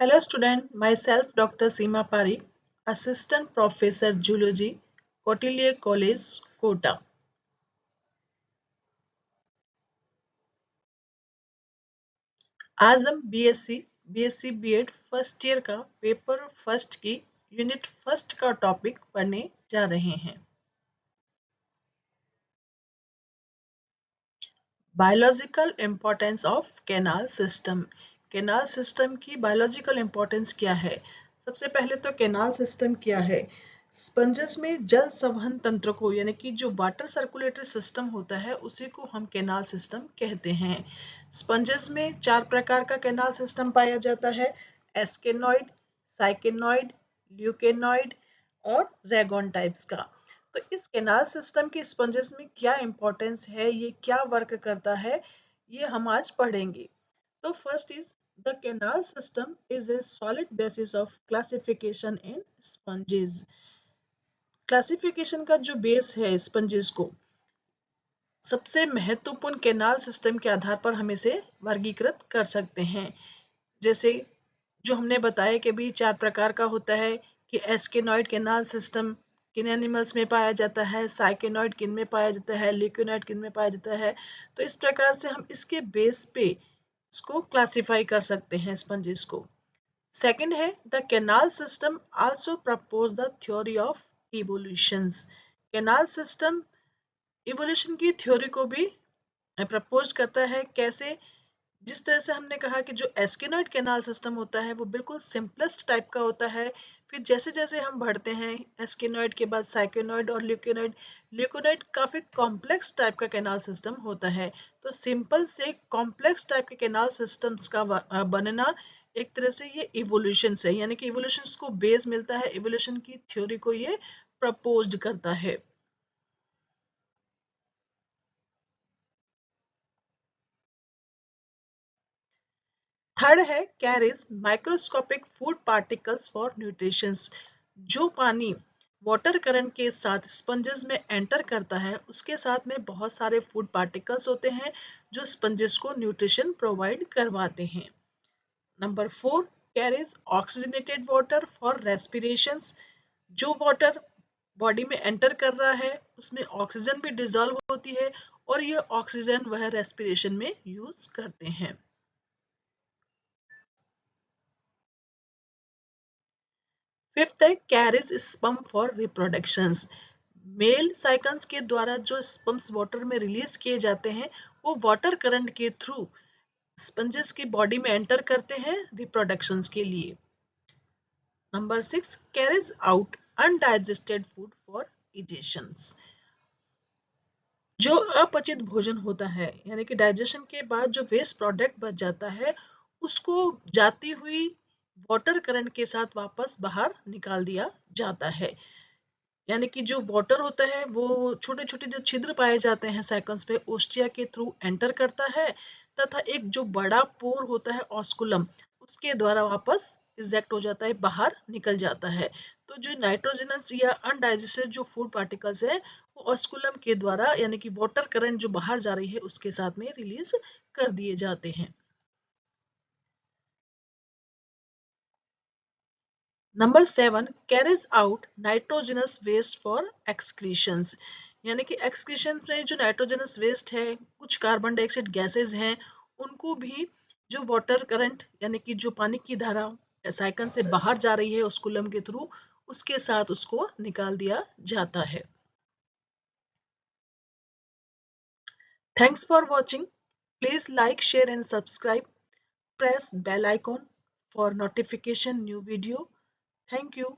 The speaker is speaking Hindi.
Hello student, myself Dr. Seema Parikh, Assistant Professor Zoology, Kautilya College, Kota। आज हम बीएससी बीएड फर्स्ट ईयर का पेपर फर्स्ट की यूनिट फर्स्ट का टॉपिक पढ़ने जा रहे हैं। Biological importance of canal system. Canal system की बायोलॉजिकल इम्पोर्टेंस क्या है? सबसे पहले तो कैनाल सिस्टम क्या है? स्पंजेस में जल संवहन तंत्र को यानी कि जो वाटर सर्कुलेटरी सिस्टम होता है उसी को हम कैनाल सिस्टम कहते हैं। स्पंजेस में 4 प्रकार का कैनाल सिस्टम पाया जाता है: एस्केनॉइड, साइकेनॉइड, ल्यूकेनॉइड और रेगोन टाइप्स का। तो इस कैनाल सिस्टम की स्पंजेस में क्या इंपॉर्टेंस है, ये क्या वर्क करता है, ये हम आज पढ़ेंगे। तो first is the canal system is a solid basis of classification in sponges. Classification का जो बेस है स्पंजेस को, सबसे महत्वपूर्ण कैनाल सिस्टम के आधार पर हम इसे वर्गीकृत कर सकते हैं। जैसे जो हमने बताया कि भी 4 प्रकार का होता है कि एस्केनॉइड कैनाल सिस्टम किन एनिमल्स में पाया जाता है, साइकेनॉइड किन में पाया जाता है, ल्यूकेनॉइड किन में पाया जाता है। तो इस प्रकार से हम इसके बेस पे इसको क्लासिफाई कर सकते हैं स्पंजेस को। सेकंड है the canal system also propose the theory of evolutions. Canal system evolution की थ्योरी को भी प्रपोज करता है। कैसे? जिस तरह से हमने कहा कि जो एस्केनॉइड कैनाल सिस्टम होता है वो बिल्कुल सिंपलेस्ट टाइप का होता है। फिर जैसे जैसे हम बढ़ते हैं एस्केनॉइड के बाद साइकेनॉइड और ल्यूकेनॉइड, ल्यूकेनॉइड काफी कॉम्प्लेक्स टाइप का कैनाल सिस्टम होता है। तो सिंपल से कॉम्प्लेक्स टाइप के कैनाल सिस्टम्स का बनना एक तरह से ये इवोल्यूशन से, यानी कि इवोल्यूशन को बेस मिलता है, इवोल्यूशन की थ्योरी को ये प्रपोज्ड करता है। थर्ड है carries microscopic food particles for nutritions. जो पानी वाटर करंट के साथ स्पंजेस में एंटर करता है उसके साथ में बहुत सारे फूड पार्टिकल्स होते हैं जो स्पंजेस को न्यूट्रिशन प्रोवाइड करवाते हैं। Number 4 carries oxygenated water for respirations. जो वाटर बॉडी में एंटर कर रहा है उसमें ऑक्सीजन भी डिजोल्व होती है और ये ऑक्सीजन वह रेस्पिरेशन में यूज करते हैं। फिफ्थ है carries sperm for reproductions. Male sycons के द्वारा जो स्पर्म्स वाटर में रिलीज किए जाते हैं वो वाटर करंट के थ्रू स्पंजेस की बॉडी में एंटर करते हैं रिप्रोडक्शंस के लिए। Number 6 carries out undigested food for egestions. जो अपचित भोजन होता है यानी कि डाइजेशन के बाद जो वेस्ट प्रोडक्ट बच जाता है उसको जाती हुई वाटर करंट के साथ वापस बाहर निकाल दिया जाता है। यानी कि जो वाटर होता है वो छोटे छोटे जो छिद्र पाए जाते हैं साइकन्स पे ओस्टिया के थ्रू एंटर करता है तथा एक जो बड़ा पोर होता है ऑस्कुलम उसके द्वारा वापस इजेक्ट हो जाता है, बाहर निकल जाता है। तो जो नाइट्रोजनस या अनडाइजेस्टेड जो फूड पार्टिकल्स है वो ऑस्कुलम के द्वारा यानी कि वाटर करंट जो बाहर जा रही है उसके साथ में रिलीज कर दिए जाते हैं। Number 7 carries out nitrogenous waste for excretions. यानी कि एक्सक्रीशन में जो नाइट्रोजनस वेस्ट है, कुछ कार्बन डाइऑक्साइड गैसेज हैं, उनको भी जो वाटर करंट यानी कि जो पानी की धारा साइकिल से बाहर जा रही है ओस्कुलम के थ्रू उसके साथ उसको निकाल दिया जाता है। Thanks for watching. Please like share and subscribe. Press bell icon for notification new video. Thank you.